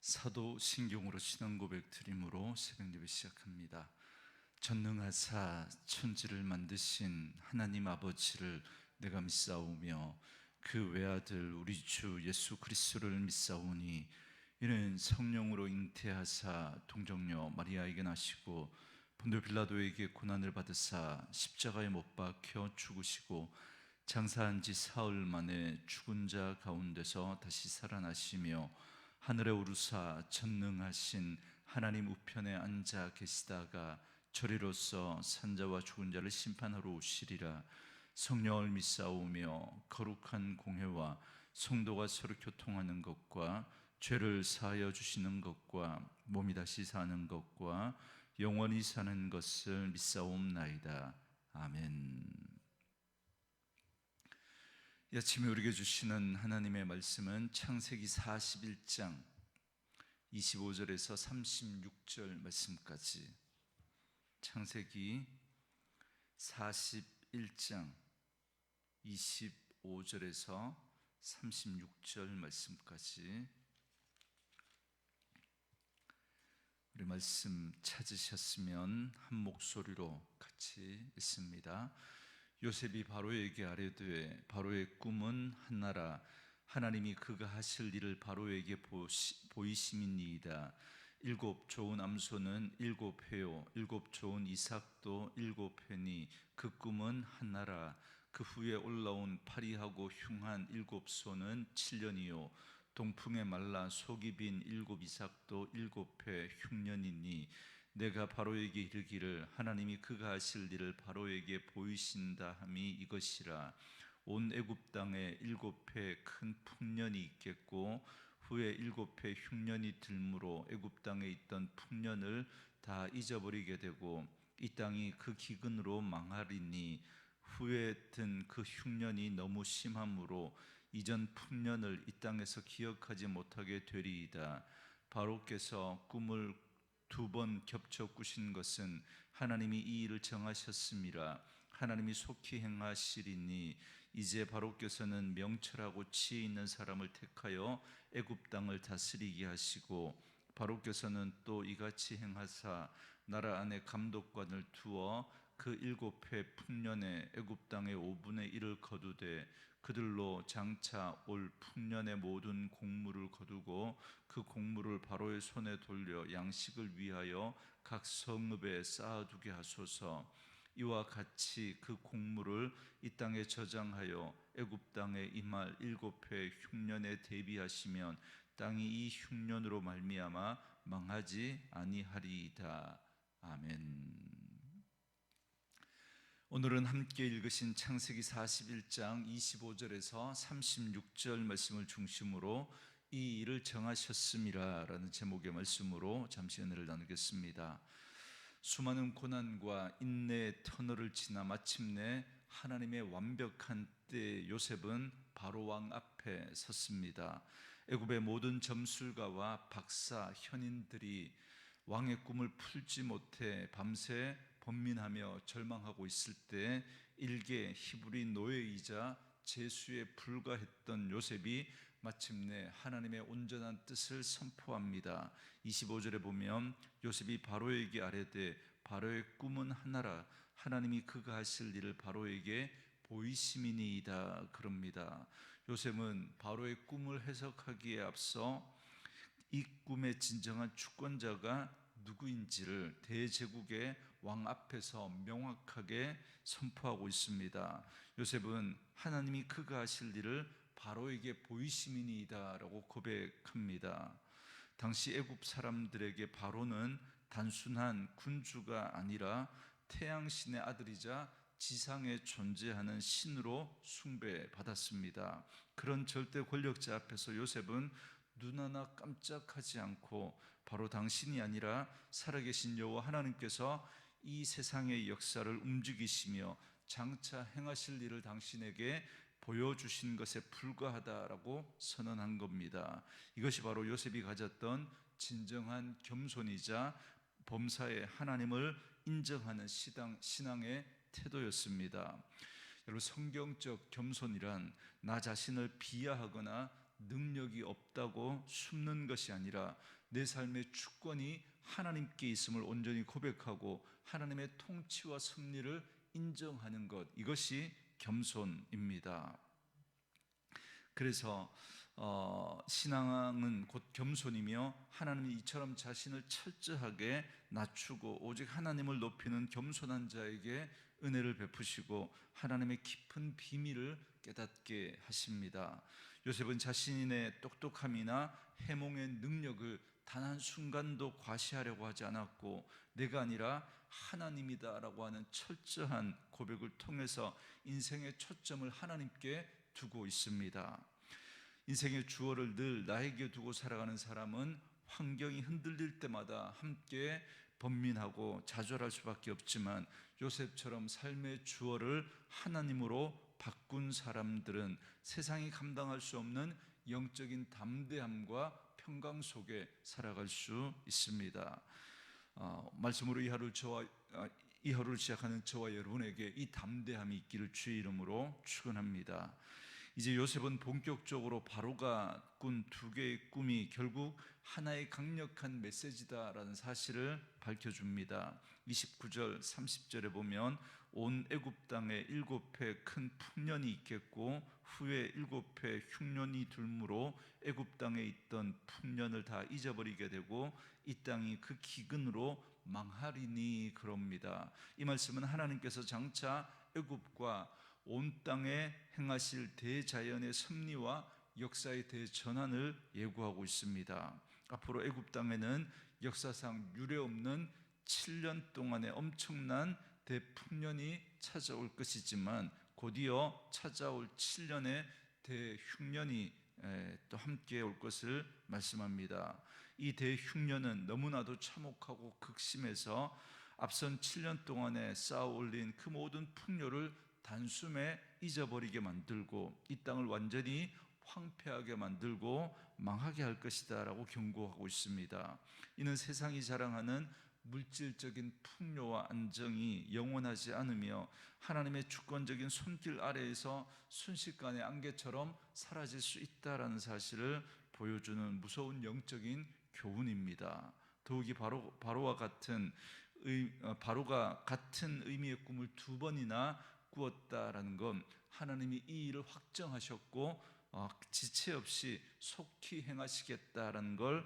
사도 신경으로 신앙 고백 드림으로 새벽 예배 시작합니다. 전능하사 천지를 만드신 하나님 아버지를 내가 믿사오며 그 외아들 우리 주 예수 그리스도를 믿사오니 이는 성령으로 잉태하사 동정녀 마리아에게 나시고 본도 빌라도에게 고난을 받으사 십자가에 못 박혀 죽으시고 장사한 지 사흘 만에 죽은 자 가운데서 다시 살아나시며 하늘에 오르사 전능하신 하나님 우편에 앉아 계시다가 저리로서 산자와 죽은 자를 심판하러 오시리라. 성령을 믿사오며 거룩한 공회와 성도가 서로 교통하는 것과 죄를 사하여 주시는 것과 몸이 다시 사는 것과 영원히 사는 것을 믿사옵나이다. 아멘. 이 아침에 우리에게 주시는 하나님의 말씀은 창세기 41장 25절에서 36절 말씀까지, 창세기 41장 25절에서 36절 말씀까지 우리 말씀 찾으셨으면 한 목소리로 같이 읽습니다. 요셉이 바로에게 아뢰되 바로의 꿈은 한나라 하나님이 그가 하실 일을 바로에게 보이심이니이다. 7 좋은 암소는 7회요 7 좋은 이삭도 7회니 그 꿈은 한나라. 그 후에 올라온 파리하고 흉한 7소는 7년이요 동풍에 말라 속이 빈 7 이삭도 7회 흉년이니 내가 바로에게 이르기를 하나님이 그가 하실 일을 바로에게 보이신다 함이 이것이라. 온 애굽 땅에 7회 큰 풍년이 있겠고 후에 7회 흉년이 들므로 애굽 땅에 있던 풍년을 다 잊어버리게 되고 이 땅이 그 기근으로 망하리니 후에 든 그 흉년이 너무 심함으로 이전 풍년을 이 땅에서 기억하지 못하게 되리이다. 바로께서 꿈을 2번 겹쳐 꾸신 것은 하나님이 이 일을 정하셨음이라. 하나님이 속히 행하시리니 이제 바로께서는 명철하고 지혜 있는 사람을 택하여 애굽 땅을 다스리게 하시고 바로께서는 또 이같이 행하사 나라 안에 감독관을 두어 그 7회 풍년에 애굽 땅의 5분의 1을 거두되 그들로 장차 올 풍년의 모든 곡물을 거두고 그 곡물을 바로의 손에 돌려 양식을 위하여 각 성읍에 쌓아두게 하소서. 이와 같이 그 곡물을 이 땅에 저장하여 애굽 땅에 임할 7회 흉년에 대비하시면 땅이 이 흉년으로 말미암아 망하지 아니하리이다. 아멘. 오늘은 함께 읽으신 창세기 41장 25절에서 36절 말씀을 중심으로 이 일을 정하셨음이라 라는 제목의 말씀으로 잠시 은혜를 나누겠습니다. 수많은 고난과 인내의 터널을 지나 마침내 하나님의 완벽한 때 요셉은 바로 왕 앞에 섰습니다. 애굽의 모든 점술가와 박사, 현인들이 왕의 꿈을 풀지 못해 밤새 번민하며 절망하고 있을 때 일개 히브리 노예이자 제수에 불과했던 요셉이 마침내 하나님의 온전한 뜻을 선포합니다. 25절에 보면 요셉이 바로에게 아뢰되 바로의 꿈은 하나라 하나님이 그가 하실 일을 바로에게 보이심이니이다 그럽니다. 요셉은 바로의 꿈을 해석하기에 앞서 이 꿈의 진정한 주권자가 누구인지를 대제국의 왕 앞에서 명확하게 선포하고 있습니다. 요셉은 하나님이 그가 하실 일을 바로에게 보이심이니이다 라고 고백합니다. 당시 애굽 사람들에게 바로는 단순한 군주가 아니라 태양신의 아들이자 지상에 존재하는 신으로 숭배받았습니다. 그런 절대 권력자 앞에서 요셉은 눈 하나 깜짝하지 않고 바로 당신이 아니라 살아계신 여호와 하나님께서 이 세상의 역사를 움직이시며 장차 행하실 일을 당신에게 보여주신 것에 불과하다라고 선언한 겁니다. 이것이 바로 요셉이 가졌던 진정한 겸손이자 범사에 하나님을 인정하는 신앙의 태도였습니다. 여러분, 성경적 겸손이란 나 자신을 비하하거나 능력이 없다고 숨는 것이 아니라 내 삶의 주권이 하나님께 있음을 온전히 고백하고 하나님의 통치와 섭리를 인정하는 것, 이것이 겸손입니다. 그래서 신앙은 곧 겸손이며 하나님이 이처럼 자신을 철저하게 낮추고 오직 하나님을 높이는 겸손한 자에게 은혜를 베푸시고 하나님의 깊은 비밀을 깨닫게 하십니다. 요셉은 자신의 똑똑함이나 해몽의 능력을 단 한순간도 과시하려고 하지 않았고 내가 아니라 하나님이다라고 하는 철저한 고백을 통해서 인생의 초점을 하나님께 두고 있습니다. 인생의 주어를 늘 나에게 두고 살아가는 사람은 환경이 흔들릴 때마다 함께 번민하고 좌절할 수밖에 없지만 요셉처럼 삶의 주어를 하나님으로 바꾼 사람들은 세상이 감당할 수 없는 영적인 담대함과 평강 속에 살아갈 수 있습니다. 말씀으로 이 하루를 시작하는 저와 여러분에게 이 담대함이 있기를 주의 이름으로 축원합니다. 이제 요셉은 본격적으로 바로가 꾼 두 개의 꿈이 결국 하나의 강력한 메시지다라는 사실을 밝혀줍니다. 29절 30절에 보면 온 애굽 땅에 7해 큰 풍년이 있겠고 후에 7해 흉년이 들므로 애굽 땅에 있던 풍년을 다 잊어버리게 되고 이 땅이 그 기근으로 망하리니 그럽니다. 이 말씀은 하나님께서 장차 애굽과 온 땅에 행하실 대자연의 섭리와 역사의 대전환을 예고하고 있습니다. 앞으로 애굽 땅에는 역사상 유례없는 7년 동안의 엄청난 대풍년이 찾아올 것이지만 곧이어 찾아올 7년의 대흉년이 또 함께 올 것을 말씀합니다. 이 대흉년은 너무나도 참혹하고 극심해서 앞선 7년 동안에 쌓아 올린 그 모든 풍요를 단숨에 잊어버리게 만들고 이 땅을 완전히 황폐하게 만들고 망하게 할 것이다 라고 경고하고 있습니다. 이는 세상이 자랑하는 물질적인 풍요와 안정이 영원하지 않으며 하나님의 주권적인 손길 아래에서 순식간에 안개처럼 사라질 수 있다라는 사실을 보여주는 무서운 영적인 교훈입니다. 더욱이 바로가 같은 의미의 꿈을 두 번이나 꾸었다라는 건 하나님이 이 일을 확정하셨고 지체 없이 속히 행하시겠다라는 걸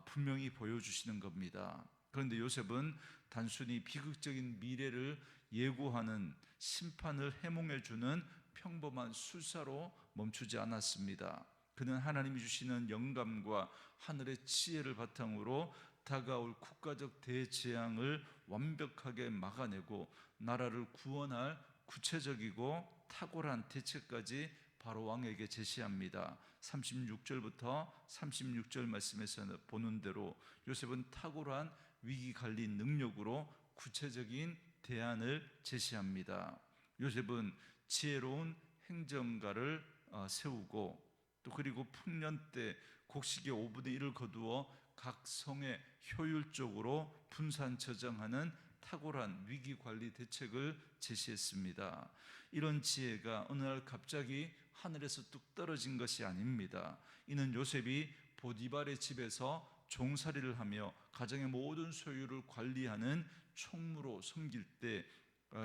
분명히 보여주시는 겁니다. 그런데 요셉은 단순히 비극적인 미래를 예고하는 심판을 해몽해주는 평범한 술사로 멈추지 않았습니다. 그는 하나님이 주시는 영감과 하늘의 지혜를 바탕으로 다가올 국가적 대재앙을 완벽하게 막아내고 나라를 구원할 구체적이고 탁월한 대책까지 바로 왕에게 제시합니다. 36절부터 36절 말씀에서 보는 대로 요셉은 탁월한 위기관리 능력으로 구체적인 대안을 제시합니다. 요셉은 지혜로운 행정가를 세우고 또 그리고 풍년 때 곡식의 5분의 1을 거두어 각 성에 효율적으로 분산 저장하는 탁월한 위기관리 대책을 제시했습니다. 이런 지혜가 어느 날 갑자기 하늘에서 뚝 떨어진 것이 아닙니다. 이는 요셉이 보디발의 집에서 종살이를 하며 가정의 모든 소유를 관리하는 총무로 섬길 때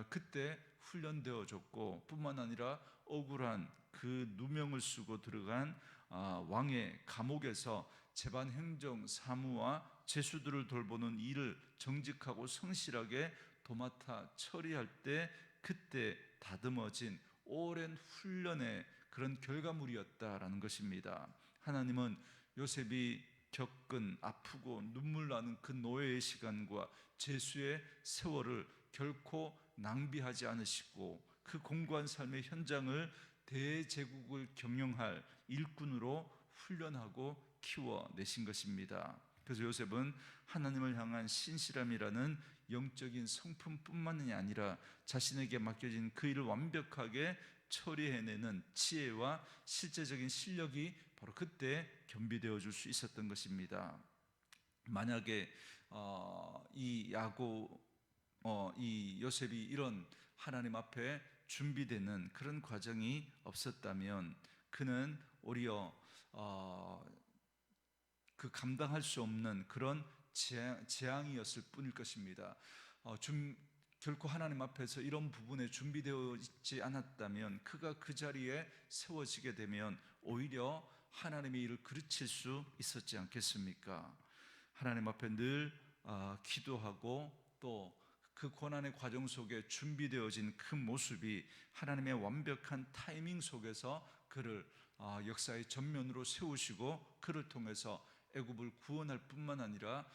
그때 훈련되어졌고 뿐만 아니라 억울한 그 누명을 쓰고 들어간 왕의 감옥에서 재반 행정 사무와 죄수들을 돌보는 일을 정직하고 성실하게 도맡아 처리할 때 그때 다듬어진 오랜 훈련의 그런 결과물이었다라는 것입니다. 하나님은 요셉이 겪은 아프고 눈물 나는 그 노예의 시간과 죄수의 세월을 결코 낭비하지 않으시고 그 공고한 삶의 현장을 대제국을 경영할 일꾼으로 훈련하고 키워내신 것입니다. 그래서 요셉은 하나님을 향한 신실함이라는 영적인 성품뿐만이 아니라 자신에게 맡겨진 그 일을 완벽하게 처리해내는 지혜와 실제적인 실력이 바로 그때 겸비되어 줄 수 있었던 것입니다. 만약에 이 요셉이 이런 하나님 앞에 준비되는 그런 과정이 없었다면 그는 오히려 그 감당할 수 없는 그런 재앙이었을 뿐일 것입니다. 결코 하나님 앞에서 이런 부분에 준비되어 있지 않았다면, 그가 그 자리에 세워지게 되면 오히려 하나님의 일을 그르칠 수 있었지 않겠습니까? 하나님 앞에 늘 기도하고 또 그 고난의 과정 속에 준비되어진 그 모습이 하나님의 완벽한 타이밍 속에서 그를 역사의 전면으로 세우시고, 그를 통해서 애굽을 구원할 뿐만 아니라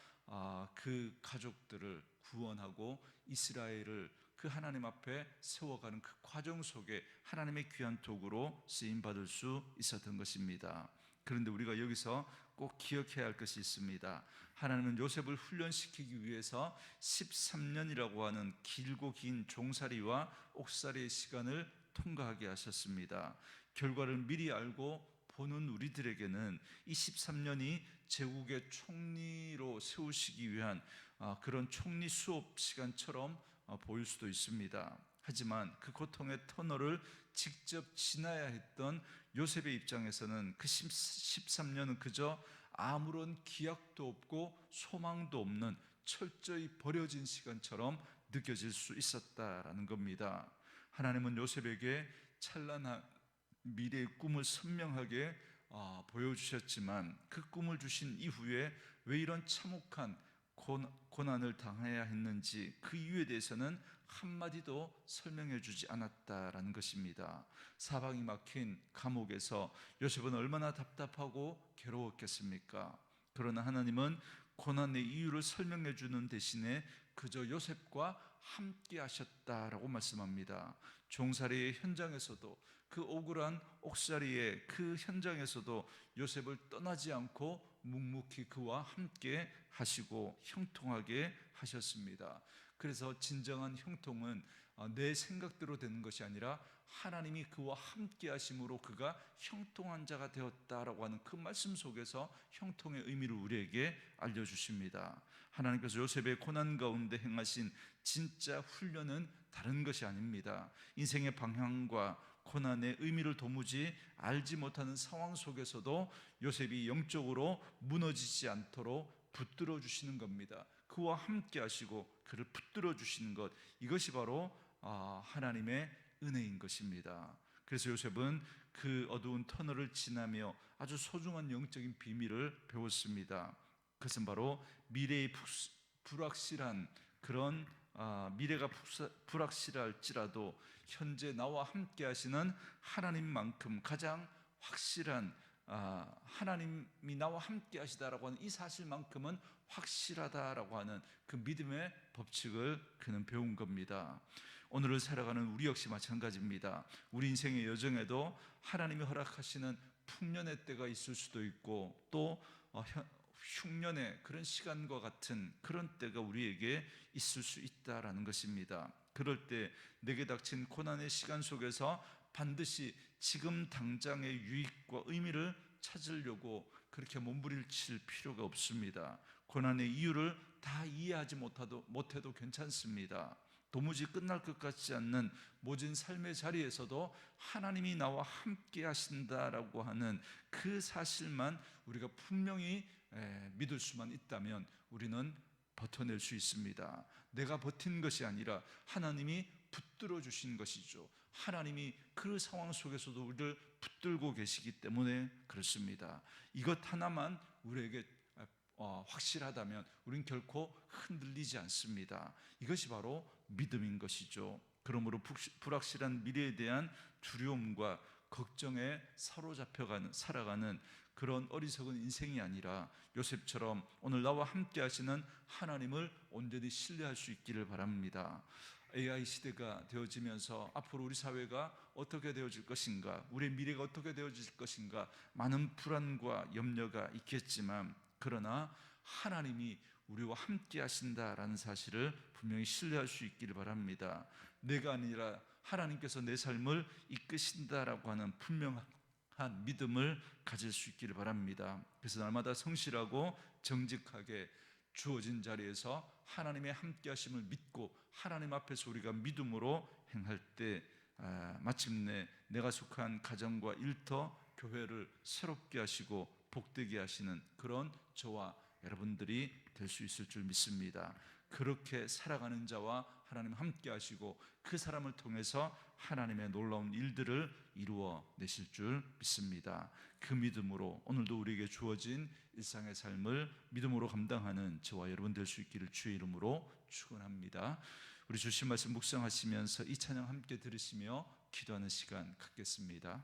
그 가족들을 구원하고 이스라엘을 그 하나님 앞에 세워가는 그 과정 속에 하나님의 귀한 도구로 쓰임받을 수 있었던 것입니다. 그런데 우리가 여기서 꼭 기억해야 할 것이 있습니다. 하나님은 요셉을 훈련시키기 위해서 13년이라고 하는 길고 긴 종살이와 옥살이의 시간을 통과하게 하셨습니다. 결과를 미리 알고 보는 우리들에게는 이 13년이 제국의 총리로 세우시기 위한 그런 총리 수업 시간처럼 보일 수도 있습니다. 하지만 그 고통의 터널을 직접 지나야 했던 요셉의 입장에서는 그 13년은 그저 아무런 기약도 없고 소망도 없는 철저히 버려진 시간처럼 느껴질 수 있었다라는 겁니다. 하나님은 요셉에게 찬란한 미래의 꿈을 선명하게 보여주셨지만, 그 꿈을 주신 이후에 왜 이런 참혹한 고난을 당해야 했는지 그 이유에 대해서는 한마디도 설명해 주지 않았다라는 것입니다. 사방이 막힌 감옥에서 요셉은 얼마나 답답하고 괴로웠겠습니까? 그러나 하나님은 고난의 이유를 설명해 주는 대신에 그저 요셉과 함께 하셨다라고 말씀합니다. 종살이의 현장에서도, 그 억울한 옥살이의 그 현장에서도 요셉을 떠나지 않고 묵묵히 그와 함께 하시고 형통하게 하셨습니다. 그래서 진정한 형통은 내 생각대로 되는 것이 아니라 하나님이 그와 함께 하심으로 그가 형통한 자가 되었다라고 하는 그 말씀 속에서 형통의 의미를 우리에게 알려주십니다. 하나님께서 요셉의 고난 가운데 행하신 진짜 훈련은 다른 것이 아닙니다. 인생의 방향과 고난의 의미를 도무지 알지 못하는 상황 속에서도 요셉이 영적으로 무너지지 않도록 붙들어 주시는 겁니다. 그와 함께 하시고 그를 붙들어 주시는 것, 이것이 바로 하나님의 은혜인 것입니다. 그래서 요셉은 그 어두운 터널을 지나며 아주 소중한 영적인 비밀을 배웠습니다. 그것은 바로 미래의 불확실한 그런 미래가 불확실할지라도 현재 나와 함께 하시는 하나님만큼 가장 확실한, 하나님이 나와 함께 하시다라고 하는 이 사실만큼은 확실하다라고 하는 그 믿음의 법칙을 그는 배운 겁니다. 오늘을 살아가는 우리 역시 마찬가지입니다. 우리 인생의 여정에도 하나님이 허락하시는 풍년의 때가 있을 수도 있고, 또 흉년의 그런 시간과 같은 그런 때가 우리에게 있을 수 있다라는 것입니다. 그럴 때 내게 닥친 고난의 시간 속에서 반드시 지금 당장의 유익과 의미를 찾으려고 그렇게 몸부림칠 필요가 없습니다. 고난의 이유를 다 이해하지 못해도 괜찮습니다. 도무지 끝날 것 같지 않는 모진 삶의 자리에서도 하나님이 나와 함께 하신다라고 하는 그 사실만 우리가 분명히 믿을 수만 있다면 우리는 버텨낼 수 있습니다. 내가 버틴 것이 아니라 하나님이 붙들어 주신 것이죠. 하나님이 그 상황 속에서도 우리를 붙들고 계시기 때문에 그렇습니다. 이것 하나만 우리에게 확실하다면 우리는 결코 흔들리지 않습니다. 이것이 바로 믿음인 것이죠. 그러므로 불확실한 미래에 대한 두려움과 걱정에 사로잡혀 살아가는 그런 어리석은 인생이 아니라 요셉처럼 오늘 나와 함께 하시는 하나님을 온전히 신뢰할 수 있기를 바랍니다. AI 시대가 되어지면서 앞으로 우리 사회가 어떻게 되어질 것인가, 우리의 미래가 어떻게 되어질 것인가, 많은 불안과 염려가 있겠지만, 그러나 하나님이 우리와 함께 하신다라는 사실을 분명히 신뢰할 수 있기를 바랍니다. 내가 아니라 하나님께서 내 삶을 이끄신다라고 하는 분명한 믿음을 가질 수 있기를 바랍니다. 그래서 날마다 성실하고 정직하게 주어진 자리에서 하나님의 함께 하심을 믿고 하나님 앞에서 우리가 믿음으로 행할 때 마침내 내가 속한 가정과 일터, 교회를 새롭게 하시고 복되게 하시는 그런 저와 여러분들이 될 수 있을 줄 믿습니다. 그렇게 살아가는 자와 하나님 함께 하시고 그 사람을 통해서 하나님의 놀라운 일들을 이루어 내실 줄 믿습니다. 그 믿음으로 오늘도 우리에게 주어진 일상의 삶을 믿음으로 감당하는 저와 여러분 될 수 있기를 주의 이름으로 축원합니다. 우리 주신 말씀 묵상하시면서 이 찬양 함께 들으시며 기도하는 시간 갖겠습니다.